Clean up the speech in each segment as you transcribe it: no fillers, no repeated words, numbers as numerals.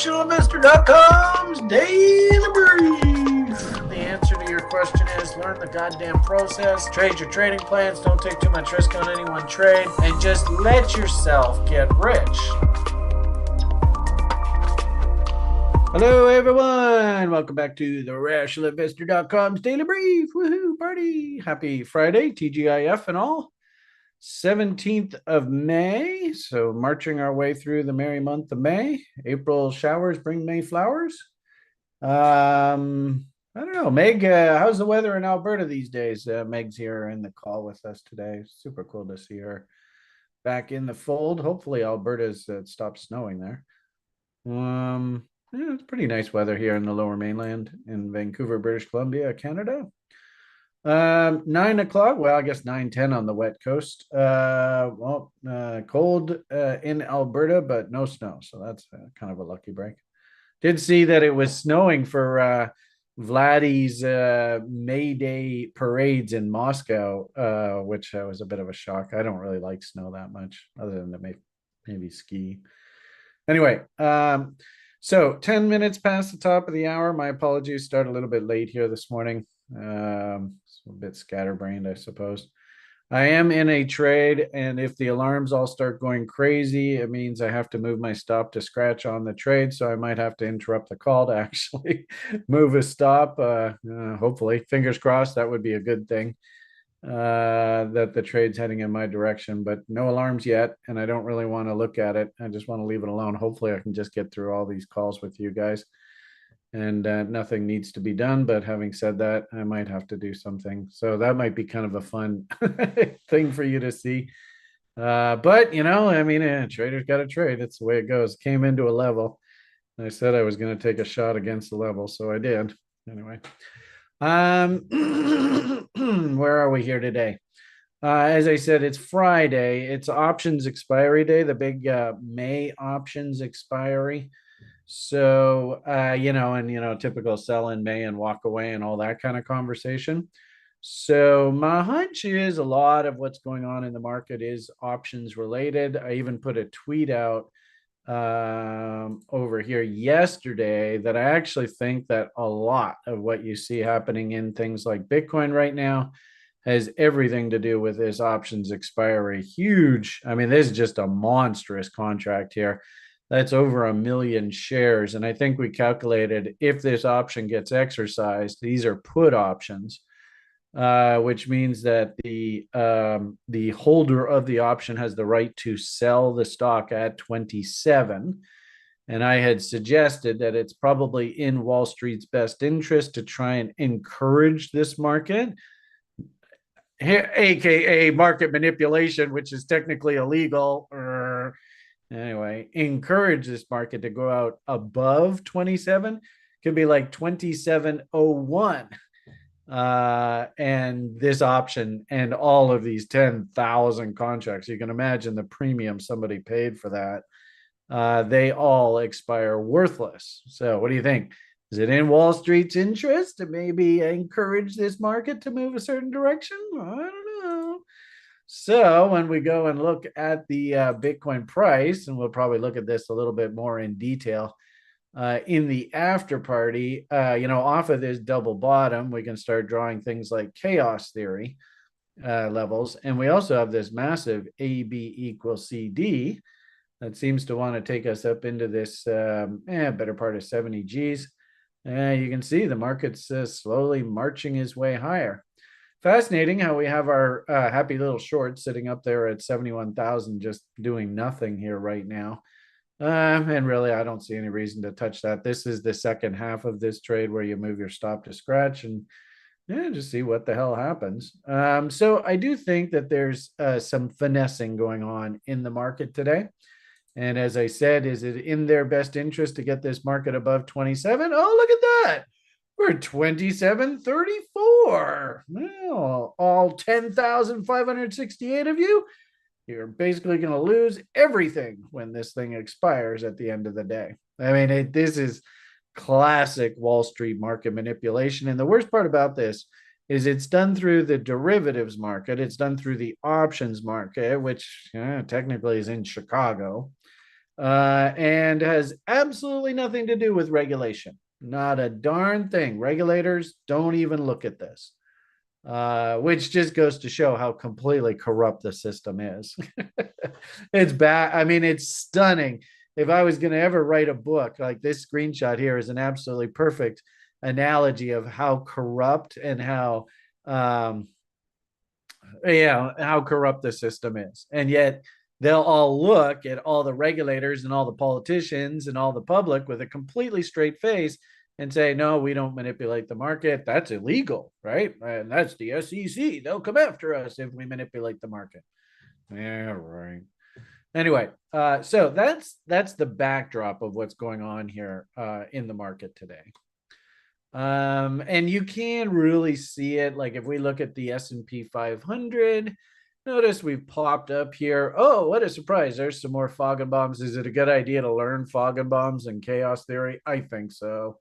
RationalInvestor.com's Daily Brief. The answer to your question is learn the goddamn process, trade your trading plans, don't take too much risk on any one trade, and just let yourself get rich. Hello, everyone. Welcome back to the RationalInvestor.com's Daily Brief. Woohoo, party. Happy Friday, TGIF and all. 17th of May, so marching our way through the merry month of May. April showers bring May flowers. I don't know, Meg, how's the weather in Alberta these days? Meg's here in the call with us today. Super cool to see her back in the fold. Hopefully Alberta's stopped snowing there. Yeah, it's pretty nice weather here in the Lower Mainland in Vancouver, British Columbia, Canada. 9 o'clock, well, I guess 9:10 on the wet coast. Cold in Alberta, but no snow, so that's kind of a lucky break. Did see that it was snowing for Vladdy's May Day parades in Moscow, which was a bit of a shock. I don't really like snow that much, other than to maybe ski. Anyway, so 10 minutes past the top of the hour. My apologies, start a little bit late here this morning. A bit scatterbrained, I suppose. I am in a trade, and if the alarms all start going crazy, it means I have to move my stop to scratch on the trade, so I might have to interrupt the call to actually move a stop. Hopefully, fingers crossed, that would be a good thing, that the trade's heading in my direction, but no alarms yet, and I don't really want to look at it. I just want to leave it alone. Hopefully, I can just get through all these calls with you guys. And nothing needs to be done. But having said that, I might have to do something. So that might be kind of a fun thing for you to see. But, you know, I mean, a trader's got to trade. That's the way it goes. Came into a level. I said I was going to take a shot against the level. So I did. Anyway, where are we here today? As I said, it's Friday. It's options expiry day, the big May options expiry. So, typical sell in May and walk away and all that kind of conversation. So my hunch is a lot of what's going on in the market is options related. I even put a tweet out over here yesterday that I actually think that a lot of what you see happening in things like Bitcoin right now has everything to do with this options expiry. Huge. I mean, this is just a monstrous contract here. That's over 1 million shares. And I think we calculated if this option gets exercised, these are put options, which means that the holder of the option has the right to sell the stock at 27. And I had suggested that it's probably in Wall Street's best interest to try and encourage this market, aka market manipulation, which is technically illegal. Anyway, encourage this market to go out above 27. Could be like 27.01. And this option and all of these 10,000 contracts, you can imagine the premium somebody paid for that. They all expire worthless. So what do you think? Is it in Wall Street's interest to maybe encourage this market to move a certain direction? I don't know. So when we go and look at the Bitcoin price, and we'll probably look at this a little bit more in detail in the after party, off of this double bottom, we can start drawing things like chaos theory levels. And we also have this massive AB equals CD that seems to want to take us up into this better part of 70 Gs. You can see the market's slowly marching his way higher. Fascinating how we have our happy little short sitting up there at 71,000, just doing nothing here right now. And really, I don't see any reason to touch that. This is the second half of this trade where you move your stop to scratch and just see what the hell happens. So I do think that there's some finessing going on in the market today. And as I said, is it in their best interest to get this market above 27? Oh, look at that. We're 27.34. Well, all 10,568 of you, you're basically going to lose everything when this thing expires at the end of the day. I mean, this is classic Wall Street market manipulation. And the worst part about this is it's done through the derivatives market. It's done through the options market, which technically is in Chicago. and has absolutely nothing to do with regulation. Not a darn thing. Regulators don't even look at this, which just goes to show how completely corrupt the system is. It's bad. I mean, it's stunning. If I was going to ever write a book, like this screenshot here is an absolutely perfect analogy of how corrupt and um, how corrupt the system is. And yet they'll all look at all the regulators and all the politicians and all the public with a completely straight face and say, no, we don't manipulate the market. That's illegal, right? And that's the SEC. They'll come after us if we manipulate the market. Yeah, right. Anyway, so that's the backdrop of what's going on here in the market today. And you can really see it. Like if we look at the S&P 500, notice we've popped up here. Oh, what a surprise. There's some more Foggenbaums. Is it a good idea to learn Foggenbaums and chaos theory? I think so.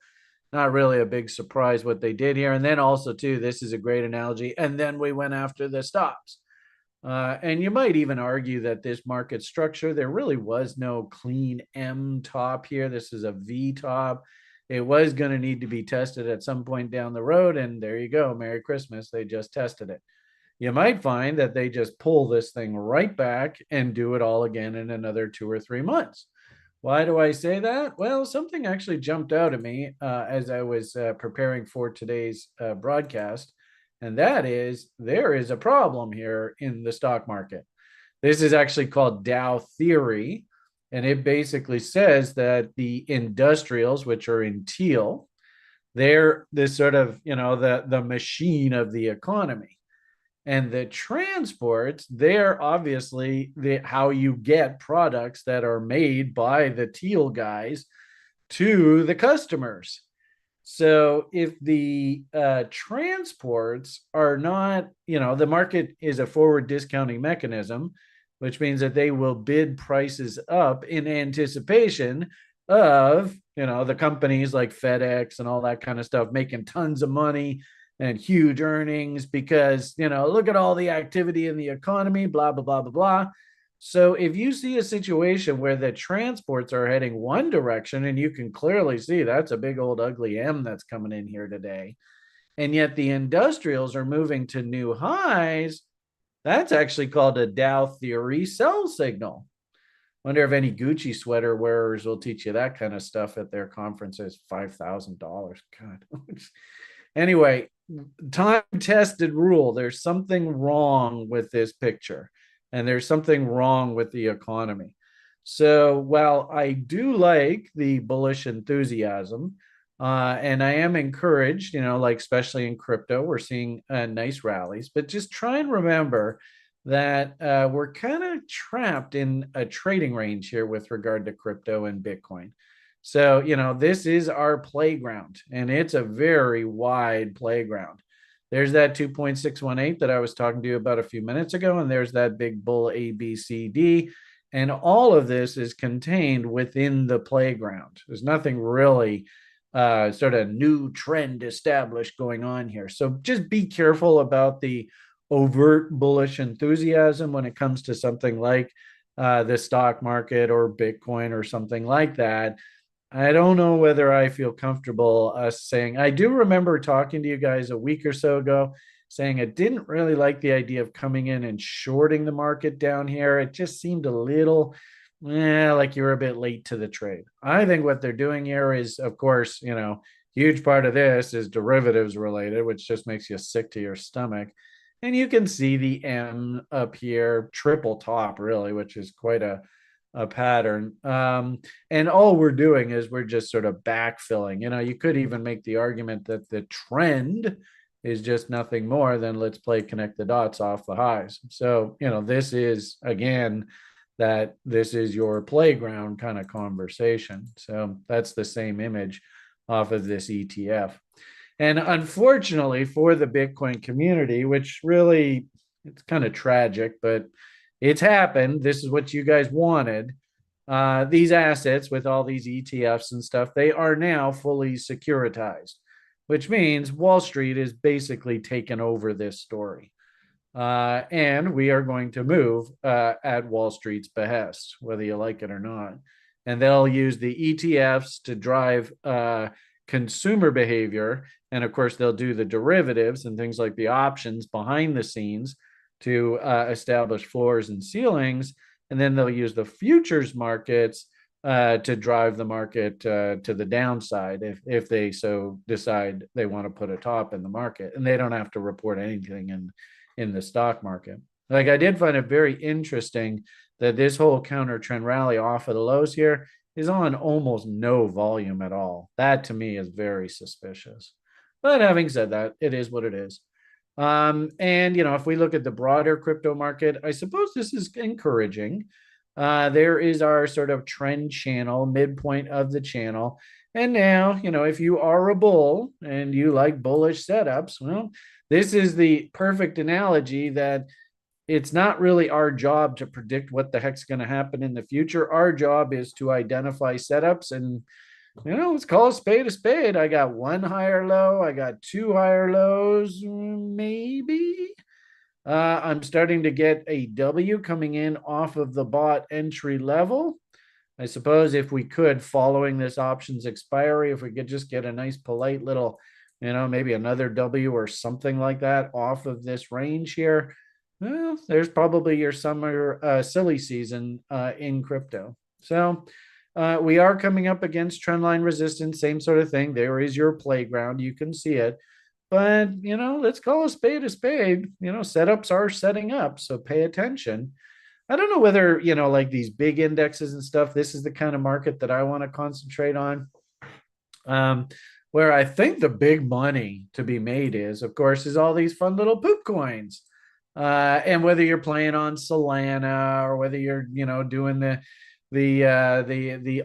Not really a big surprise what they did here. And then also, too, this is a great analogy. And then we went after the stops. And you might even argue that this market structure, there really was no clean M top here. This is a V top. It was going to need to be tested at some point down the road. And there you go. Merry Christmas. They just tested it. You might find that they just pull this thing right back and do it all again in another 2 or 3 months. Why do I say that? Well, something actually jumped out at me as I was preparing for today's broadcast, and that is there is a problem here in the stock market. This is actually called Dow Theory, and it basically says that the industrials, which are in teal, they're this sort of, the machine of the economy. And the transports, they're obviously how you get products that are made by the teal guys to the customers. So if the transports are not, the market is a forward discounting mechanism, which means that they will bid prices up in anticipation of, the companies like FedEx and all that kind of stuff making tons of money and huge earnings because, look at all the activity in the economy, blah, blah, blah, blah, blah. So if you see a situation where the transports are heading one direction, and you can clearly see that's a big old ugly M that's coming in here today, and yet the industrials are moving to new highs, that's actually called a Dow Theory sell signal. Wonder if any Gucci sweater wearers will teach you that kind of stuff at their conferences. $5,000. God. Anyway, time-tested rule. There's something wrong with this picture, and there's something wrong with the economy. So while I do like the bullish enthusiasm, and I am encouraged, like especially in crypto, we're seeing nice rallies, but just try and remember that we're kind of trapped in a trading range here with regard to crypto and Bitcoin. So, this is our playground, and it's a very wide playground. There's that 2.618 that I was talking to you about a few minutes ago, and there's that big bull ABCD. And all of this is contained within the playground. There's nothing really sort of new trend established going on here. So just be careful about the overt bullish enthusiasm when it comes to something like the stock market or Bitcoin or something like that. I don't know whether I feel comfortable saying. I do remember talking to you guys a week or so ago saying I didn't really like the idea of coming in and shorting the market down here. It just seemed a little like you were a bit late to the trade. I think what they're doing here is, of course, huge part of this is derivatives related, which just makes you sick to your stomach. And you can see the M up here, triple top, really, which is quite a pattern. And all we're doing is we're just sort of backfilling. You could even make the argument that the trend is just nothing more than let's play connect the dots off the highs. So, this is, again, that this is your playground kind of conversation. So that's the same image off of this ETF. And unfortunately for the Bitcoin community, which really, it's kind of tragic, but it's happened. This is what you guys wanted. These assets with all these ETFs and stuff, they are now fully securitized, which means Wall Street is basically taken over this story. And we are going to move at Wall Street's behest, whether you like it or not. and they'll use the ETFs to drive consumer behavior. And of course, they'll do the derivatives and things like the options behind the scenes to establish floors and ceilings. And then they'll use the futures markets to drive the market to the downside if they so decide they want to put a top in the market, and they don't have to report anything in the stock market. Like, I did find it very interesting that this whole counter trend rally off of the lows here is on almost no volume at all. That to me is very suspicious. But having said that, it is what it is. And if we look at the broader crypto market, I suppose this is encouraging. There is our sort of trend channel, midpoint of the channel. And now, if you are a bull and you like bullish setups, well, this is the perfect analogy that it's not really our job to predict what the heck's going to happen in the future. Our job is to identify setups and, let's call a spade a spade. I got one higher low. I got two higher lows, maybe. I'm starting to get a W coming in off of the bot entry level. I suppose if we could, following this options expiry, if we could just get a nice polite little, maybe another W or something like that off of this range here, well, there's probably your summer silly season in crypto. So we are coming up against trendline resistance, same sort of thing. There is your playground. You can see it. But, let's call a spade a spade. Setups are setting up, so pay attention. I don't know whether, like these big indexes and stuff, this is the kind of market that I want to concentrate on. Where I think the big money to be made is, of course, is all these fun little poop coins. And whether you're playing on Solana or whether you're, doing the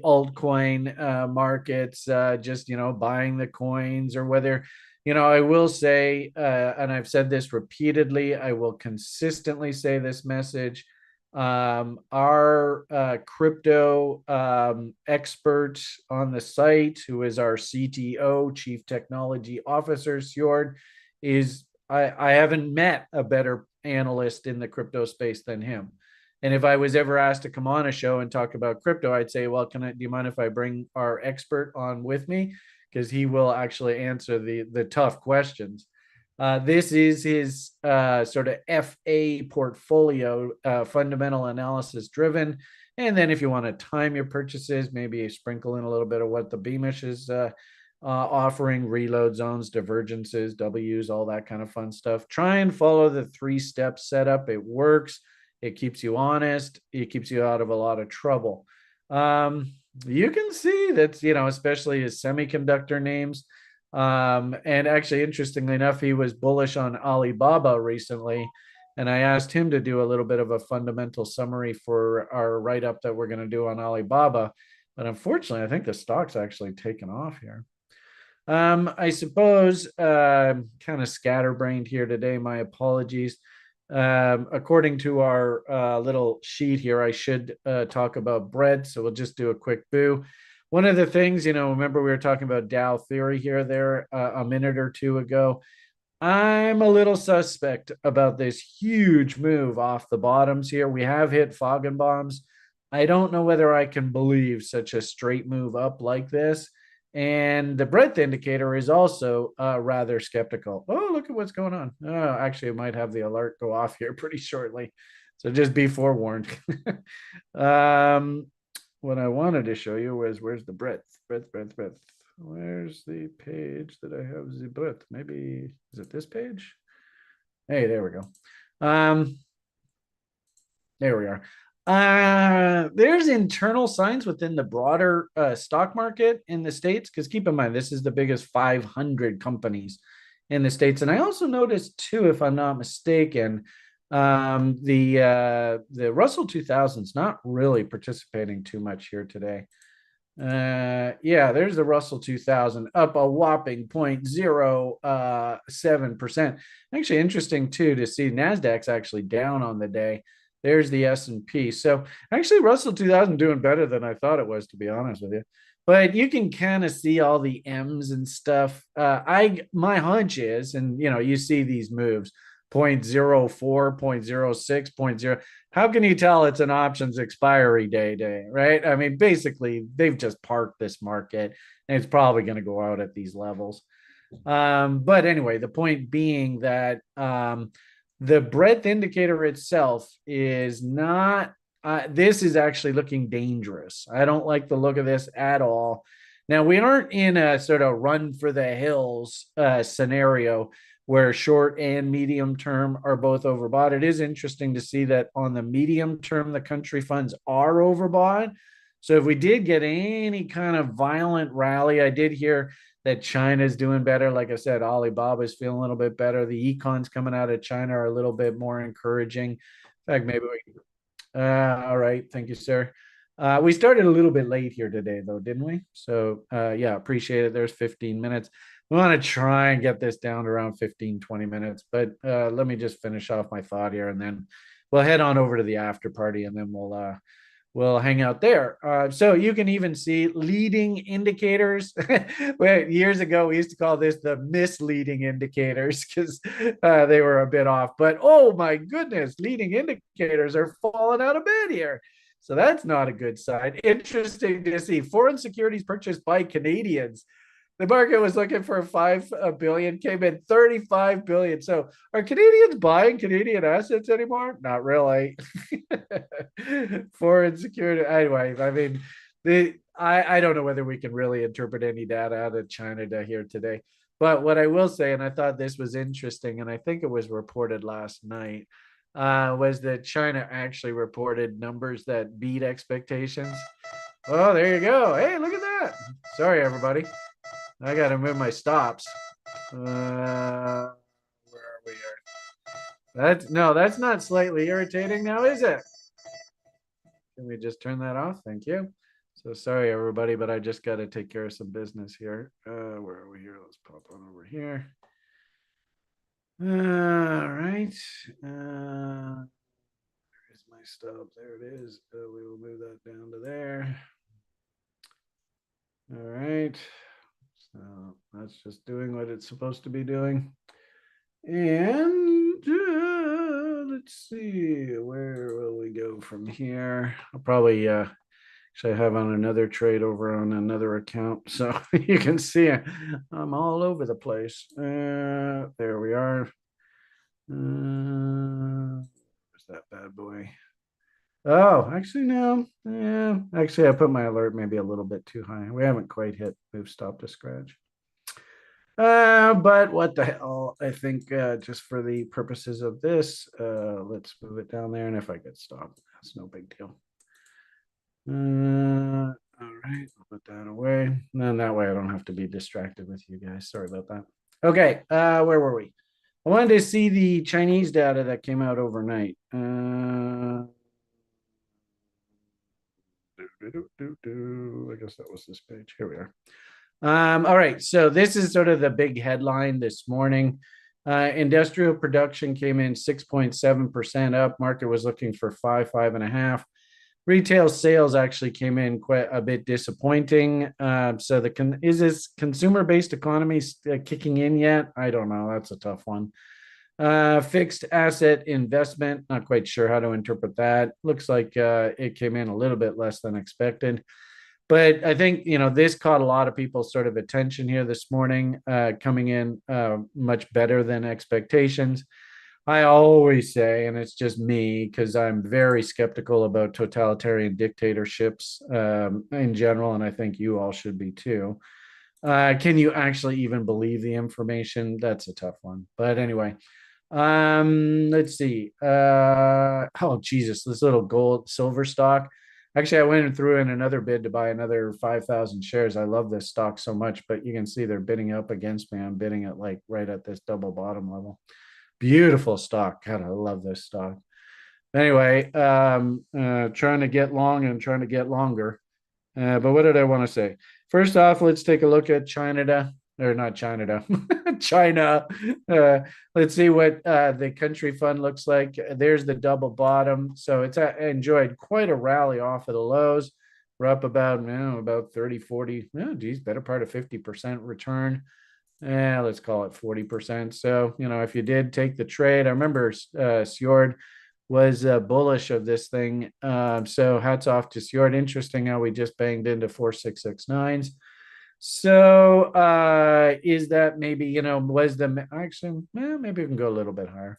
altcoin markets, just, buying the coins, or whether, I will say, and I've said this repeatedly, I will consistently say this message. Our crypto expert on the site, who is our CTO, Chief Technology Officer, Sjord, is I haven't met a better analyst in the crypto space than him. And if I was ever asked to come on a show and talk about crypto, I'd say, well, do you mind if I bring our expert on with me? Because he will actually answer the tough questions. This is his sort of FA portfolio, fundamental analysis driven. And then if you want to time your purchases, maybe sprinkle in a little bit of what the Beamish is offering, reload zones, divergences, W's, all that kind of fun stuff. Try and follow the 3-step setup. It works. It keeps you honest. It keeps you out of a lot of trouble. You can see that, especially his semiconductor names. And actually, interestingly enough, he was bullish on Alibaba recently. And I asked him to do a little bit of a fundamental summary for our write-up that we're going to do on Alibaba. But unfortunately, I think the stock's actually taken off here. I suppose kind of scatterbrained here today. My apologies. According to our little sheet here, I should talk about bread. So we'll just do a quick boo. One of the things, remember we were talking about Dow Theory here there a minute or two ago. I'm a little suspect about this huge move off the bottoms here. We have hit Foggenbaums. I don't know whether I can believe such a straight move up like this. And the breadth indicator is also rather skeptical. Oh, look at what's going on. Oh, actually, it might have the alert go off here pretty shortly. So just be forewarned. What I wanted to show you was, where's the breadth? Breadth. Where's the page that I have the breadth? Maybe, is it this page? Hey, there we go. There we are. There's internal signs within the broader stock market in the States, because keep in mind, this is the biggest 500 companies in the States. And I also noticed too, if I'm not mistaken, the Russell 2000 is not really participating too much here today. Yeah, there's the Russell 2000 up a whopping 0.07%. Actually interesting too to see NASDAQ's actually down on the day. There's the S&P. So actually Russell 2000 doing better than I thought it was, to be honest with you. But you can kind of see all the M's and stuff. My hunch is, and you see these moves, 0.04, 0.06, 0.0. How can you tell it's an options expiry day, right? I mean, basically, they've just parked this market and it's probably going to go out at these levels. But anyway, the point being that the breadth indicator itself is not, this is actually looking dangerous. I don't like the look of this at all. Now, we aren't in a sort of run for the hills scenario where short and medium term are both overbought. It is interesting to see that on the medium term, the country funds are overbought. So if we did get any kind of violent rally, I did hear that China's doing better. Like I said, Alibaba's feeling a little bit better. The econs coming out of China are a little bit more encouraging. In fact, maybe we. All right, thank you, sir. We started a little bit late here today, though, didn't we? So yeah, appreciate it. There's 15 minutes. We want to try and get this down to around 15, 20 minutes. But let me just finish off my thought here, and then we'll head on over to the after party, and then we'll hang out there. So you can even see leading indicators. Years ago, we used to call this the misleading indicators because they were a bit off. But oh my goodness, leading indicators are falling out of bed here. So that's not a good sign. Interesting to see foreign securities purchased by Canadians. The market was looking for 5 billion, came in 35 billion. So are Canadians buying Canadian assets anymore? Not really. Foreign security. Anyway, I mean, I don't know whether we can really interpret any data out of China here today. But what I will say, and I thought this was interesting, and I think it was reported last night, was that China actually reported numbers that beat expectations. Oh, there you go. Hey, look at that. Sorry, everybody. I got to move my stops. Where are we here? That's not slightly irritating now, is it? Can we just turn that off? Thank you. So sorry, everybody, but I just got to take care of some business here. Where are we here? Let's pop on over here. All right. There's my stop. There it is. We will move that down to there. All right. So that's just doing what it's supposed to be doing. And let's see, where will we go from here? I'll probably actually have on another trade over on another account. So you can see I'm all over the place. There we are. Where's that bad boy? Oh, actually, no. Yeah, actually, I put my alert maybe a little bit too high. We haven't quite hit move stop to scratch. But what the hell? I think just for the purposes of this, let's move it down there. And if I get stopped, that's no big deal. All right, I'll put that away. And that way I don't have to be distracted with you guys. Sorry about that. Okay, where were we? I wanted to see the Chinese data that came out overnight. I guess that was this page. Here we are. All right, so this is sort of the big headline this morning. Industrial production came in 6.7% up. Market was looking for 5.5. Retail sales actually came in quite a bit disappointing. So is this consumer-based economy kicking in yet? I don't know. That's a tough one. Fixed asset investment, not quite sure how to interpret that. Looks like it came in a little bit less than expected. But I think, this caught a lot of people's sort of attention here this morning, coming in much better than expectations. I always say, and it's just me, because I'm very skeptical about totalitarian dictatorships in general, and I think you all should be too. Can you actually even believe the information? That's a tough one. But anyway, let's see. Oh, Jesus, this little gold silver stock. Actually, I went and threw in another bid to buy another 5,000 shares. I love this stock so much, but you can see they're bidding up against me. I'm bidding it like right at this double bottom level. Beautiful stock. God, I love this stock. Anyway, trying to get long and trying to get longer. But what did I want to say? First off, let's take a look at China. Or not China, China. Let's see what the country fund looks like. There's the double bottom. So it's enjoyed quite a rally off of the lows. We're up about 30, 40, geez, better part of 50% return. let's call it 40%. So, if you did take the trade, I remember Sjord was bullish of this thing. So hats off to Sjord. Interesting how we just banged into 4669s. So is that maybe, was the actually, maybe we can go a little bit higher.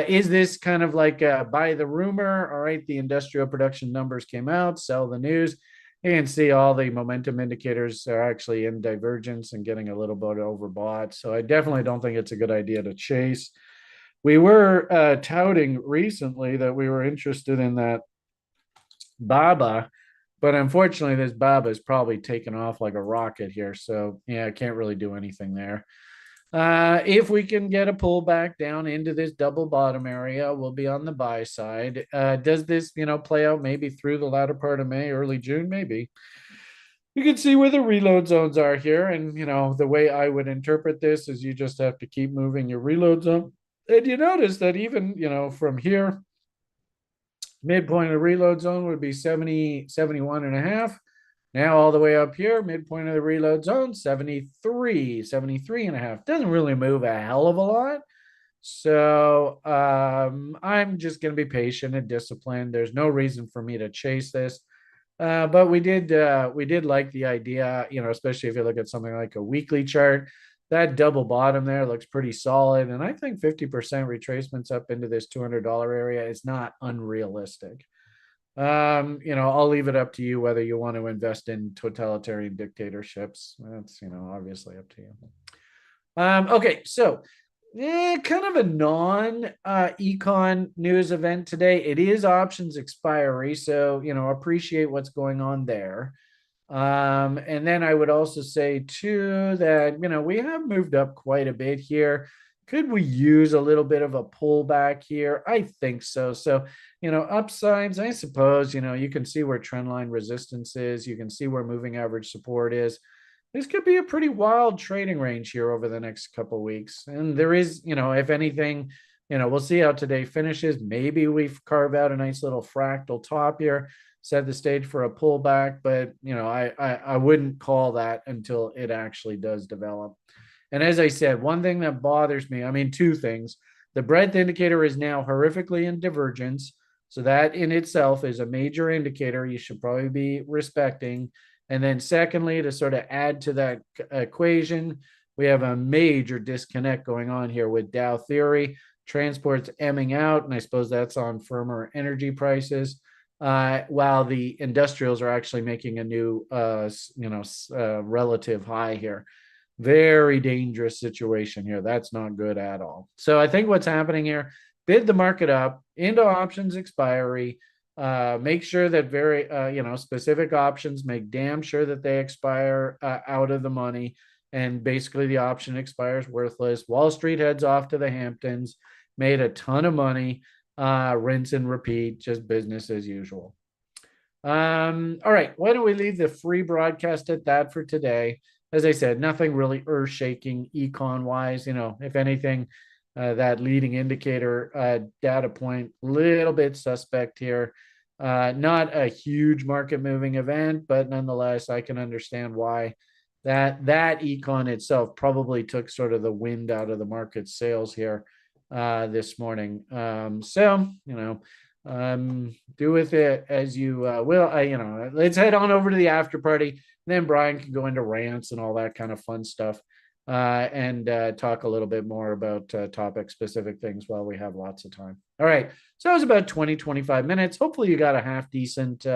Is this kind of like buy the rumor? All right, the industrial production numbers came out, sell the news. You can see all the momentum indicators are actually in divergence and getting a little bit overbought. So I definitely don't think it's a good idea to chase. We were touting recently that we were interested in that BABA, but unfortunately, this BABA is probably taken off like a rocket here. So, yeah, I can't really do anything there. If we can get a pullback down into this double bottom area, we'll be on the buy side. Does this, play out maybe through the latter part of May, early June? Maybe. You can see where the reload zones are here. And, the way I would interpret this is you just have to keep moving your reload zone. And you notice that even, from here, midpoint of the reload zone would be 70, 71 and a half. Now all the way up here, midpoint of the reload zone, 73, 73 and a half. Doesn't really move a hell of a lot. So I'm just going to be patient and disciplined. There's no reason for me to chase this. But we did like the idea, especially if you look at something like a weekly chart. That double bottom there looks pretty solid. And I think 50% retracements up into this $200 area is not unrealistic. I'll leave it up to you whether you want to invest in totalitarian dictatorships. That's, obviously up to you. Okay, so kind of a non-econ news event today. It is options expiry, so appreciate what's going on there. And then I would also say too that we have moved up quite a bit here. Could we use a little bit of a pullback here? I think so. So, upsides, I suppose, you can see where trendline resistance is. You can see where moving average support is. This could be a pretty wild trading range here over the next couple of weeks. And there is, if anything, we'll see how today finishes. Maybe we carve out a nice little fractal top here, set the stage for a pullback. But, I wouldn't call that until it actually does develop. And as I said, one thing that bothers me, two things. The breadth indicator is now horrifically in divergence. So that in itself is a major indicator you should probably be respecting. And then secondly, to sort of add to that equation, we have a major disconnect going on here with Dow Theory. Transport's emming out, and I suppose that's on firmer energy prices, while the industrials are actually making a new, relative high here. Very dangerous situation here. That's not good at all. So I think what's happening here, bid the market up into options expiry. Make sure that very, specific options, make damn sure that they expire out of the money. And basically the option expires worthless. Wall Street heads off to the Hamptons, made a ton of money, rinse and repeat, just business as usual. All right, why don't we leave the free broadcast at that for today? As I said, nothing really earth-shaking econ-wise. If anything, that leading indicator data point, little bit suspect here. Not a huge market-moving event, but nonetheless, I can understand why that econ itself probably took sort of the wind out of the market sails here this morning. Do with it as you will. Let's head on over to the after party. Then Brian can go into rants and all that kind of fun stuff, and talk a little bit more about topic specific things while we have lots of time. All right. So it was about 20, 25 minutes. Hopefully you got a half decent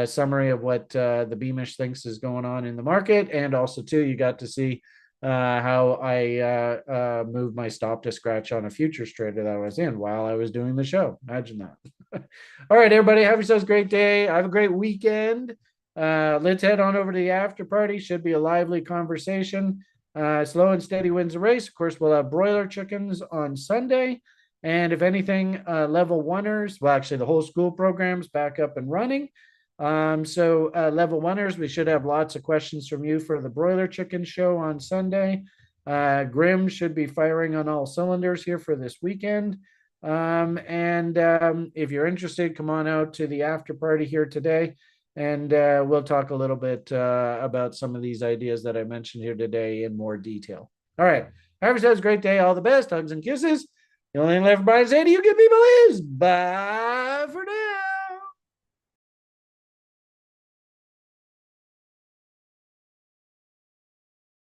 summary of what the Beamish thinks is going on in the market. And also too, you got to see how I moved my stop to scratch on a futures trader that I was in while I was doing the show. Imagine that. All right, everybody, have yourselves a great day. Have a great weekend. Let's head on over to the after party. Should be a lively conversation. Slow and steady wins the race. Of course, we'll have broiler chickens on Sunday. And if anything, level oneers, well, actually the whole school program's back up and running. So level oneers, we should have lots of questions from you for the broiler chicken show on Sunday. Grim should be firing on all cylinders here for this weekend. If you're interested, come on out to the after party here today. And we'll talk a little bit about some of these ideas that I mentioned here today in more detail. All right. Have yourselves a great day. All the best. Hugs and kisses. The only thing left for Brian to say to you good people is bye for now.